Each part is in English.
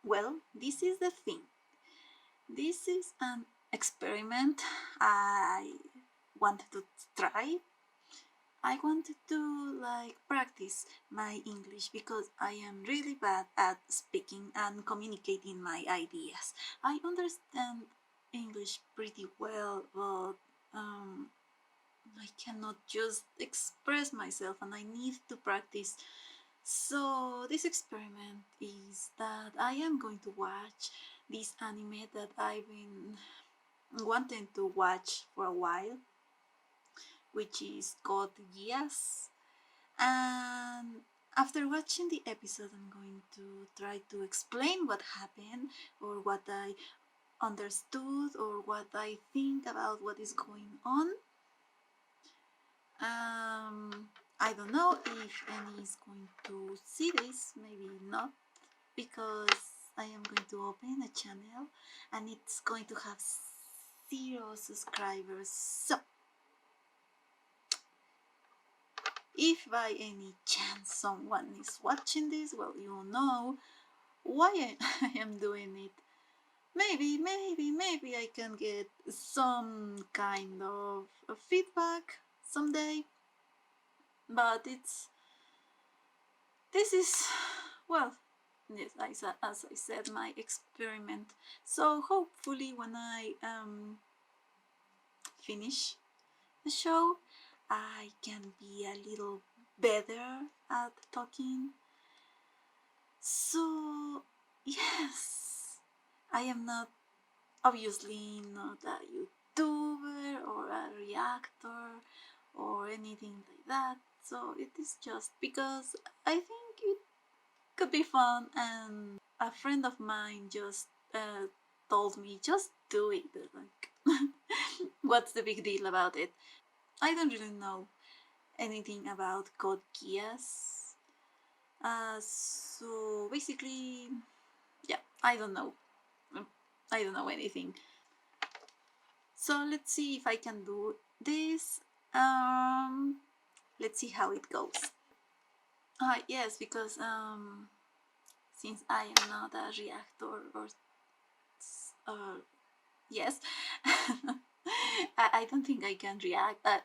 Well, this is the thing. This is an experiment I wanted to try. I wanted to practice my English because I am really bad at speaking and communicating my ideas. I understand English pretty well, but I cannot just express myself and I need to practice. So this experiment is that I am going to watch this anime that I've been wanting to watch for a while, which is Code Geass. And after watching the episode, I'm going to try to explain what happened or what I understood or what I think about what is going on. I don't know if any is going to see this, maybe not, because I am going to open a channel and it's going to have 0 subscribers. So if by any chance someone is watching this, well, you know why I am doing it. Maybe I can get some kind of feedback someday, but this is, well, yes, as I said, my experiment. So hopefully when I finish the show, I can be a little better at talking. So yes, I am obviously not a YouTuber or a reactor or anything like that. So it is just because I think it could be fun, and a friend of mine just told me, just do it. Like, what's the big deal about it? I don't really know anything about Code Geass. So basically, yeah, I don't know anything. So let's see if I can do this. Let's see how it goes. Yes, because since I am not a reactor or yes, I don't think I can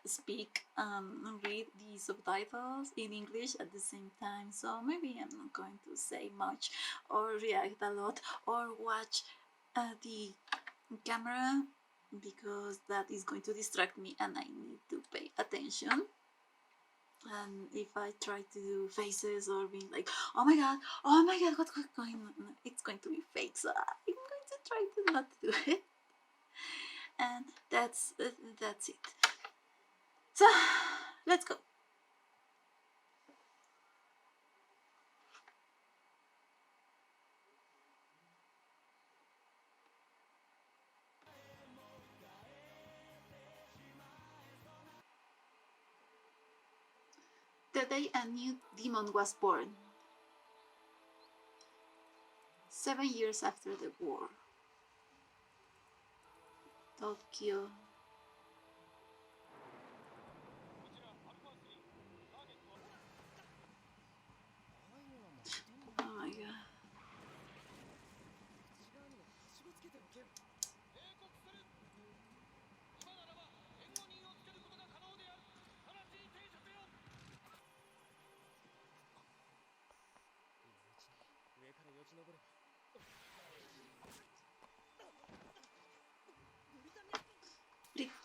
speak, read the subtitles in English at the same time. So maybe I'm not going to say much or react a lot or watch the camera, because that is going to distract me and I need to pay attention. And if I try to do faces or being like, oh my god, what's going on, it's going to be fake. So I'm going to try to not do it. And that's it. So let's go. The day a new demon was born, 7 years after the war. Tokyo. Oh my god.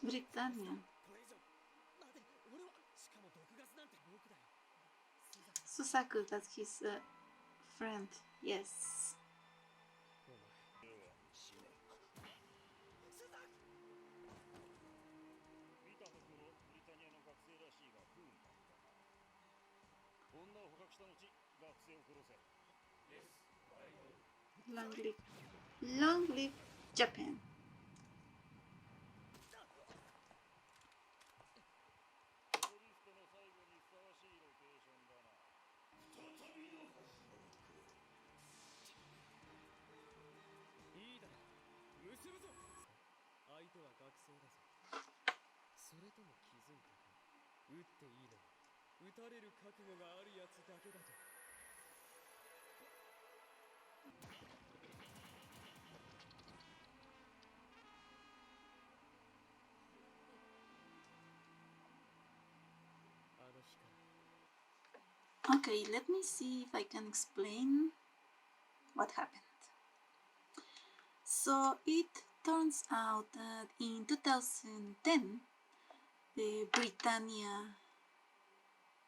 Britannia. Susaku, that's his friend. Yes. Long live Japan. Okay, let me see if I can explain what happened. So it turns out that in 2010, the Britannia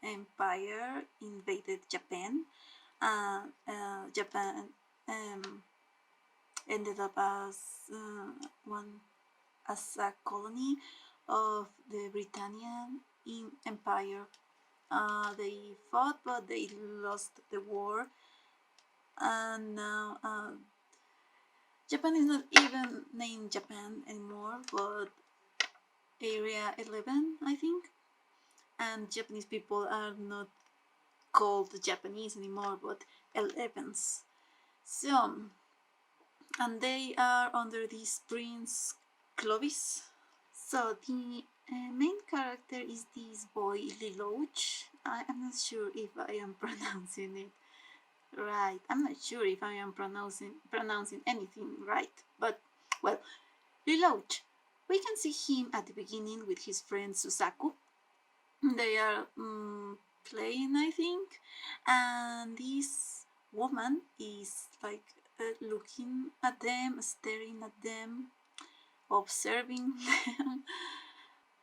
Empire invaded Japan. Japan ended up as a colony of the Britannia Empire. They fought, but they lost the war, and now Japan is not even named Japan anymore, but Area 11, I think. And Japanese people are not called Japanese anymore, but 11s. So, and they are under this Prince Clovis. So the main character is this boy Lelouch. I am not sure if I am pronouncing it right. I'm not sure if I am pronouncing anything right. But well, Lelouch. We can see him at the beginning with his friend Susaku. They are playing, I think, and this woman is like looking at them, staring at them, observing them.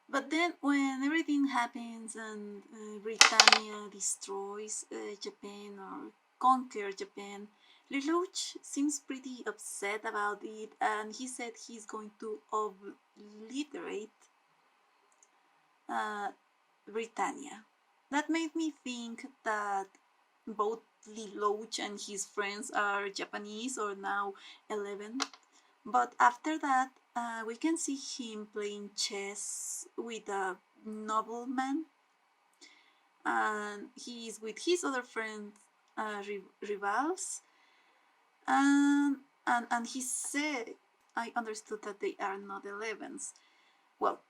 But then when everything happens and Britannia destroys Japan or conquer Japan, Lelouch seems pretty upset about it, and he said he's going to obliterate Britannia. That made me think that both Lelouch and his friends are Japanese or now 11. But after that, we can see him playing chess with a nobleman, and he is with his other friends, rivals, and he said, I understood that they are not 11s. Well,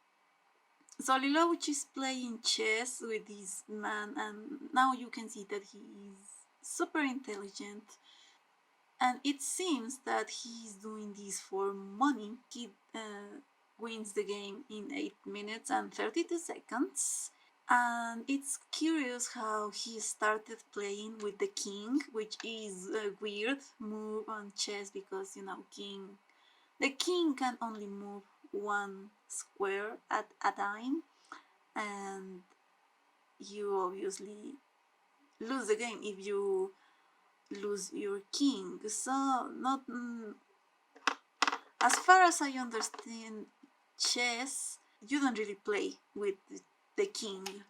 so Lelouch is playing chess with this man, and now you can see that he is super intelligent. And it seems that he's doing this for money. He wins the game in 8 minutes and 32 seconds. And it's curious how he started playing with the king, which is a weird move on chess because, you know, the king can only move one square at a time, and you obviously lose the game if you lose your king. So not as far as I understand chess, you don't really play with the king.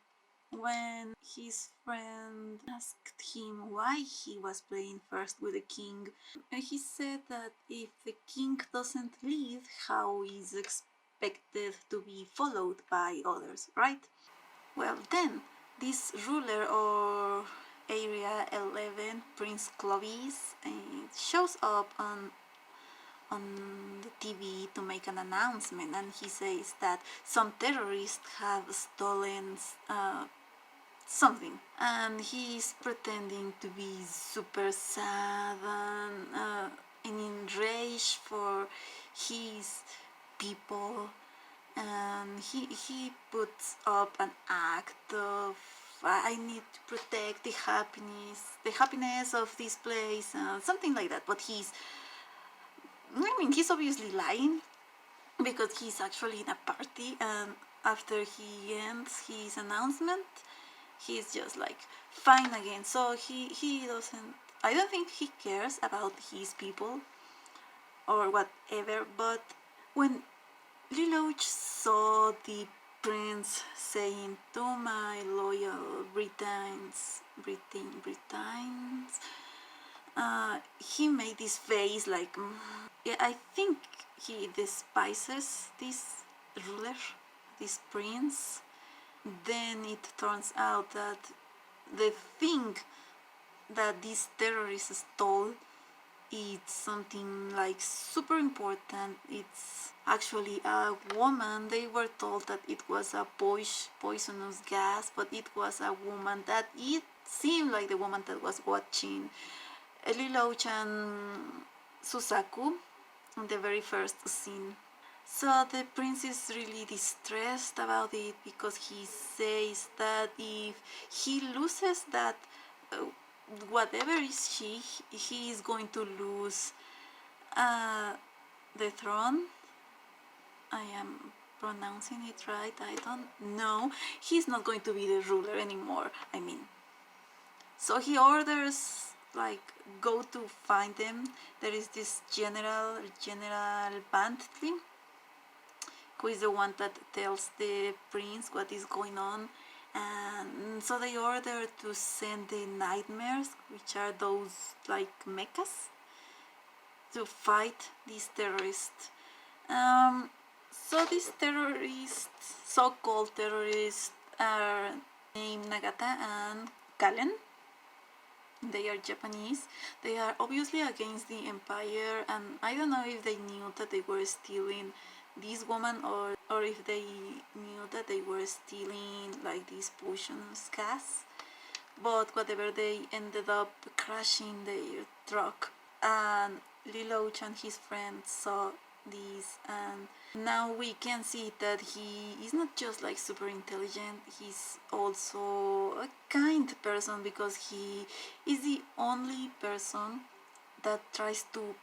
When his friend asked him why he was playing first with the king, he said that if the king doesn't lead, how is expected to be followed by others, right? Well, then this ruler or Area 11, Prince Clovis, shows up on the TV to make an announcement, and he says that some terrorists have stolen something, and he's pretending to be super sad and enraged for his people, and he puts up an act of I need to protect the happiness of this place, something like that. But he's obviously lying, because he's actually in a party, and after he ends his announcement, he's just like fine again. So he doesn't, I don't think he cares about his people or whatever. But when Lelouch saw the prince saying to my loyal Britons, he made this face like, yeah, I think he despises this ruler, this prince. Then it turns out that the thing that these terrorists stole is something like super important. It's actually a woman. They were told that it was a poisonous gas, but it was a woman. That it seemed like the woman that was watching Lelouch and Susaku in the very first scene. So the prince is really distressed about it, because he says that if he loses that whatever is he is going to lose uh, the throne. I am pronouncing it right, I don't know. He's not going to be the ruler anymore, I mean. So he orders, like, go to find them. There is this General Bantley, who is the one that tells the prince what is going on. And so they order to send the nightmares, which are those like mechas, to fight these terrorists. So these terrorists, so-called terrorists, are named Nagata and Kallen. They are Japanese. They are obviously against the empire, and I don't know if they knew that they were stealing this woman, or if they knew that they were stealing like these potions gas. But whatever, they ended up crashing their truck, and Lelouch and his friends saw this, and now we can see that he is not just like super intelligent, he's also a kind person, because he is the only person that tries to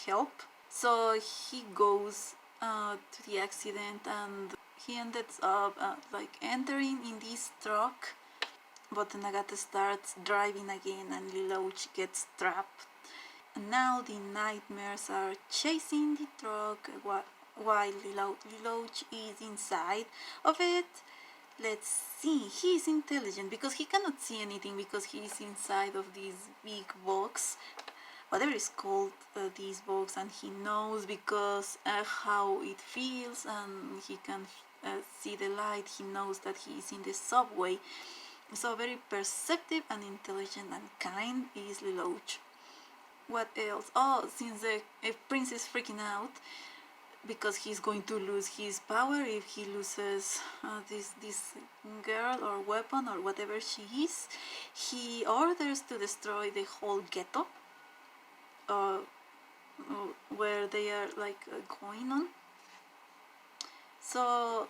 help. So he goes to the accident, and he ended up like entering in this truck, but Nagata starts driving again and Lelouch gets trapped. And now the nightmares are chasing the truck while Lelouch is inside of it. Let's see, he is intelligent because he cannot see anything, because he is inside of this big box, whatever is called this box, and he knows because how it feels, and he can see the light. He knows that he is in the subway. So very perceptive and intelligent and kind is Lelouch. What else? Oh, since the prince is freaking out because he's going to lose his power if he loses this girl or weapon or whatever she is, he orders to destroy the whole ghetto where they are like going on. So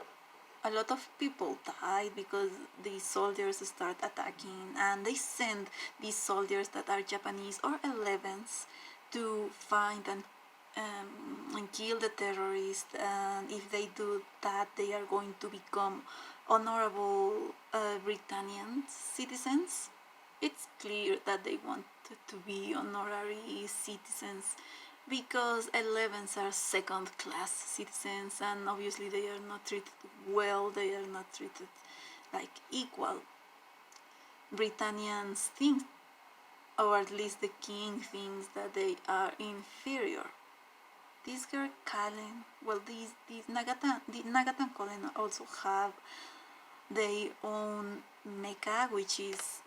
a lot of people died because the soldiers start attacking, and they send these soldiers that are Japanese or 11s to find and kill the terrorists. And if they do that, they are going to become honorable Britannian citizens. It's clear that they want to be honorary citizens, because 11s are second-class citizens, and obviously they are not treated well, they are not treated like equal. Britannians think, or at least the king thinks, that they are inferior. This girl Kallen, well, these Nagata and Kallen also have their own mecha, which is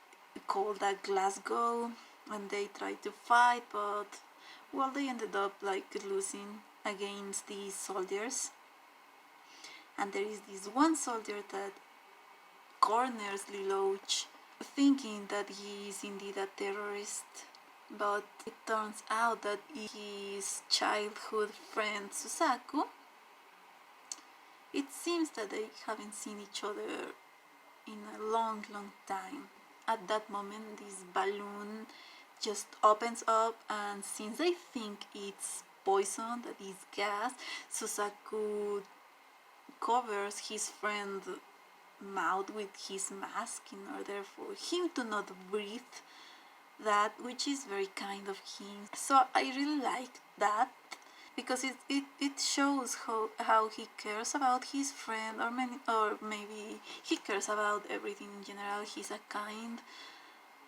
called a Glasgow, and they try to fight, but well, they ended up like losing against these soldiers. And there is this one soldier that corners Lelouch, thinking that he is indeed a terrorist, but it turns out that his childhood friend Susaku. It seems that they haven't seen each other in a long time. At that moment, this balloon just opens up, and since they think it's poison, that is gas, Susaku covers his friend's mouth with his mask in order for him to not breathe that, which is very kind of him. So I really like that, because it shows how he cares about his friend, or maybe he cares about everything in general. He's a kind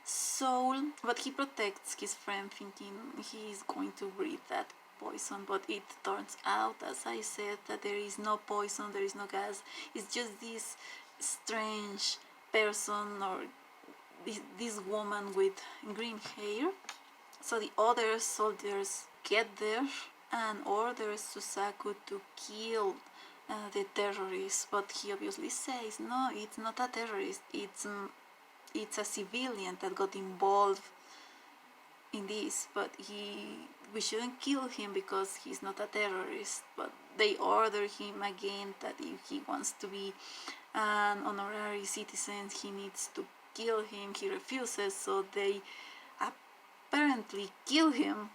soul, but he protects his friend thinking he is going to breathe that poison. But it turns out, as I said, that there is no poison, there is no gas. It's just this strange person, or this woman with green hair. So the other soldiers get there and orders Susaku to kill the terrorist, but he obviously says, no, it's not a terrorist, it's a civilian that got involved in this, but we shouldn't kill him because he's not a terrorist. But they order him again that if he wants to be an honorary citizen, he needs to kill him. He refuses, so they apparently kill him,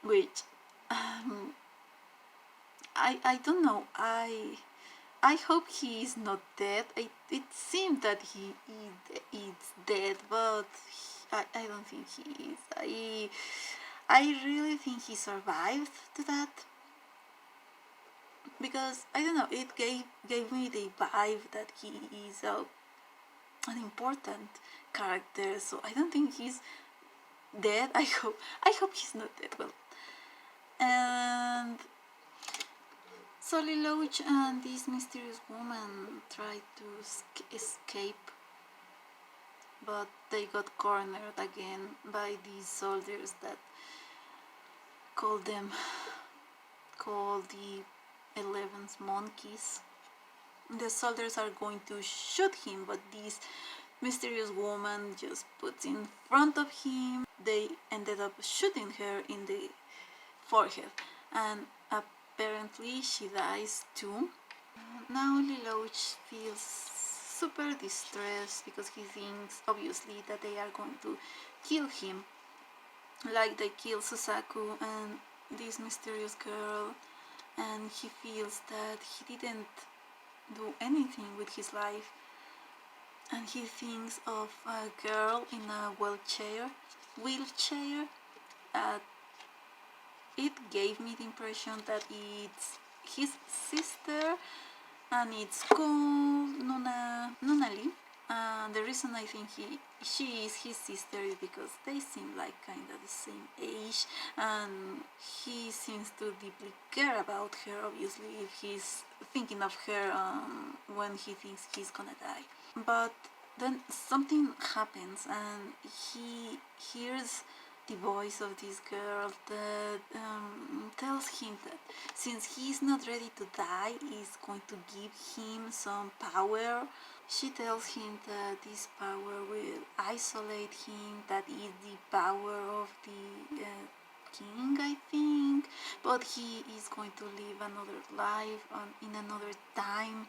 which I don't know. I hope he is not dead. It seems that he is dead, but I don't think he is. I really think he survived to that, because I don't know. It gave me the vibe that he is an important character. So I don't think he's dead. I hope he's not dead. Well, and Solly Loach and this mysterious woman tried to escape, but they got cornered again by these soldiers that called the 11th monkeys. The soldiers are going to shoot him, but this mysterious woman just puts in front of him. They ended up shooting her in the forehead, and apparently she dies too. Now Lelouch feels super distressed because he thinks obviously that they are going to kill him, like they killed Susaku and this mysterious girl, and he feels that he didn't do anything with his life, and he thinks of a girl in a wheelchair. It gave me the impression that it's his sister, and it's called Nunali. And the reason I think she is his sister is because they seem like kind of the same age, and he seems to deeply care about her, obviously, if he's thinking of her when he thinks he's gonna die. But then something happens, and he hears the voice of this girl that tells him that since he's not ready to die, is going to give him some power. She tells him that this power will isolate him, that is the power of the king, I think, but he is going to live another life in another time.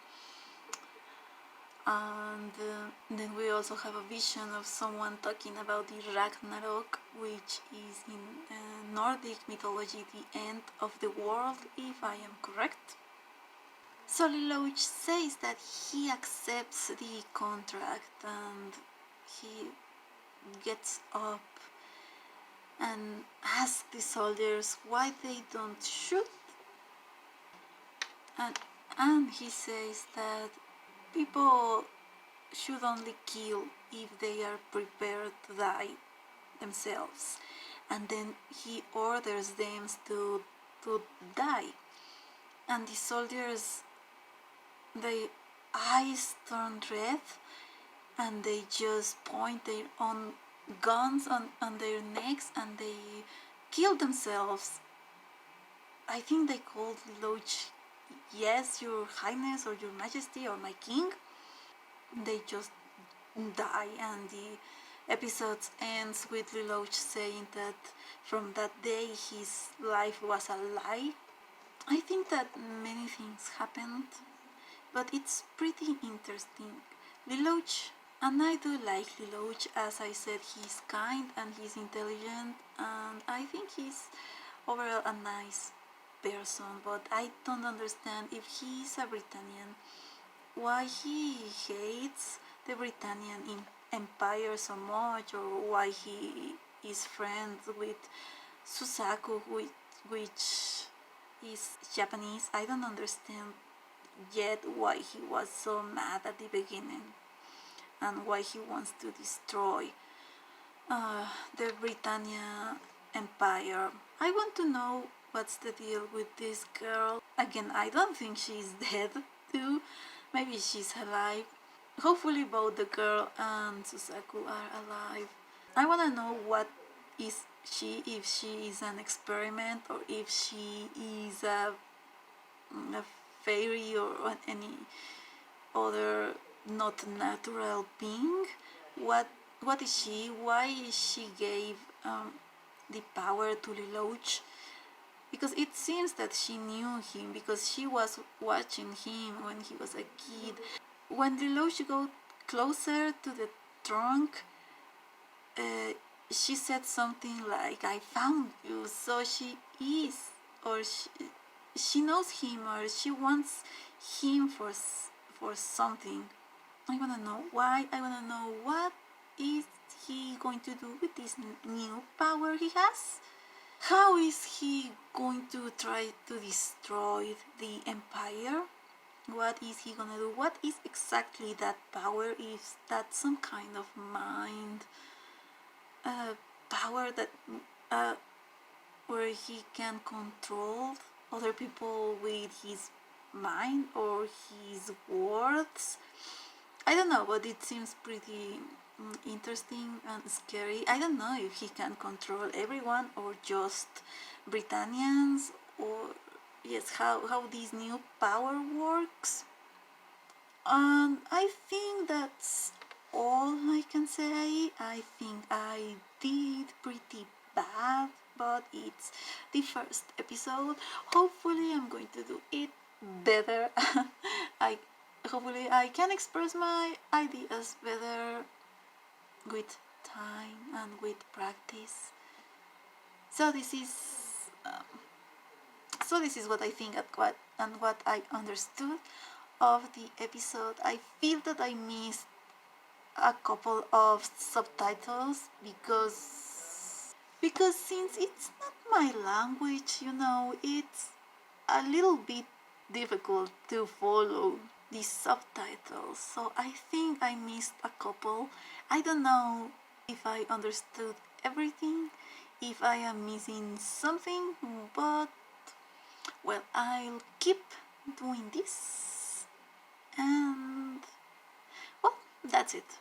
And then we also have a vision of someone talking about the Ragnarok, which is in Nordic mythology the end of the world, if I am correct. Solly Loach says that he accepts the contract, and he gets up and asks the soldiers why they don't shoot, and he says that people should only kill if they are prepared to die themselves, and then he orders them to die, and the soldiers, their eyes turn red, and they just point their own guns on their necks, and they kill themselves. I think they called Loach, "Yes, your highness," or "Your majesty," or "My king." They just die, and the episode ends with Lelouch saying that from that day his life was a lie. I think that many things happened, but it's pretty interesting. Lelouch, and I do like Lelouch, as I said, he's kind and he's intelligent, and I think he's overall a nice person, but I don't understand if he's a Britannian, why he hates the Britannian Empire so much, or why he is friends with Susaku, which is Japanese. I don't understand yet why he was so mad at the beginning, and why he wants to destroy the Britannia Empire. I want to know what's the deal with this girl. Again, I don't think she's dead too. Maybe she's alive. Hopefully both the girl and Susaku are alive. I want to know what is she, if she is an experiment, or if she is a fairy, or any other not natural being. What is she? Why she gave the power to Lelouch? Because it seems that she knew him, because she was watching him when he was a kid. When Lelouch got closer to the trunk, she said something like, I found you. So she is, or she knows him, or she wants him for something. I wanna know why. I wanna know what is he going to do with this new power he has. How is he going to try to destroy the empire? What is he gonna do? What is exactly that power? Is that some kind of mind power that where he can control other people with his mind or his words? I don't know, but it seems pretty interesting and scary. I don't know if he can control everyone or just Britannians, or yes, how this new power works. And I think that's all I can say. I think I did pretty bad, but it's the first episode. Hopefully I'm going to do it better. I hopefully I can express my ideas better with time and with practice. So this is what I think and what I understood of the episode. I feel that I missed a couple of subtitles because since it's not my language, it's a little bit difficult to follow the subtitles. So I think I missed a couple. I don't know if I understood everything, if I am missing something, but well, I'll keep doing this. And well, that's it.